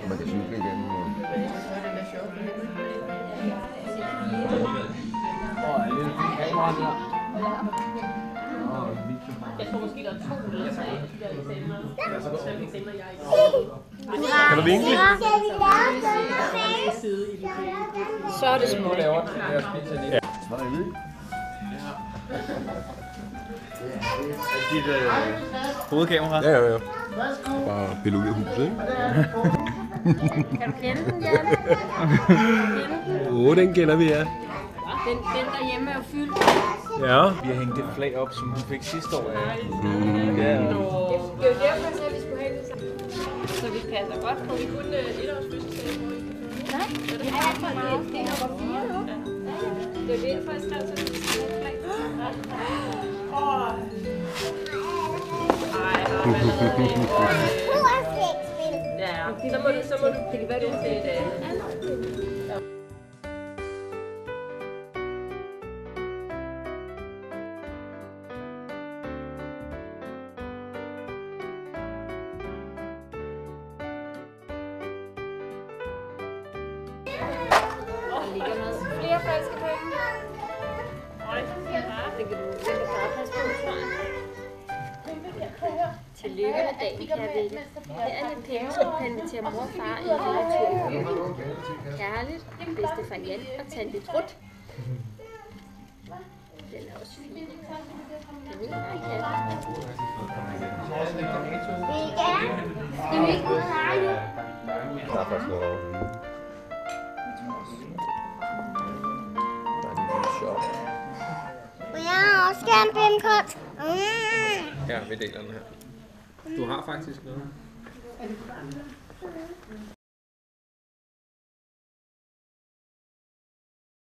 Man kan cykle igen. Jeg tror måske, der er 2 eller 3 af de der eksamener, jeg Kan du vinke? Så er det småt. Hvad er det? Dit hovedkamera? Ja. Bare pille ud af huset, ikke? Kan du kende den, Jan? Den kender vi, ja. Den derhjemme er jo fyldt. Ja. Vi har hængt det flag op, som hun fik sidste år. Ja. Det er jo derfor, at vi skulle have det sammen. Så vi passer godt på. Vi kunne et års fødselsdag, hvor I kan Nej, det er nummer 4 nu. Det er derfor, jeg skrev til et flag. Ja, så må du, det kan være, du har det. Der ligger noget flere falske penge. Det kan du bare passe på, tror jeg. Tillykke med dagen, kære Vette. Her er lidt penge, som du kan invitere mor og far i en lille tur. Kærligt, bedstefar Jan og tante Trut. Den er også fin. Den er min egen kat. Skal vi ikke ud og lege nu? Der er faktisk noget over. Der er en lille shop. Jeg har også gerne pindkort. Ja, vi deler den her. Du har faktisk noget.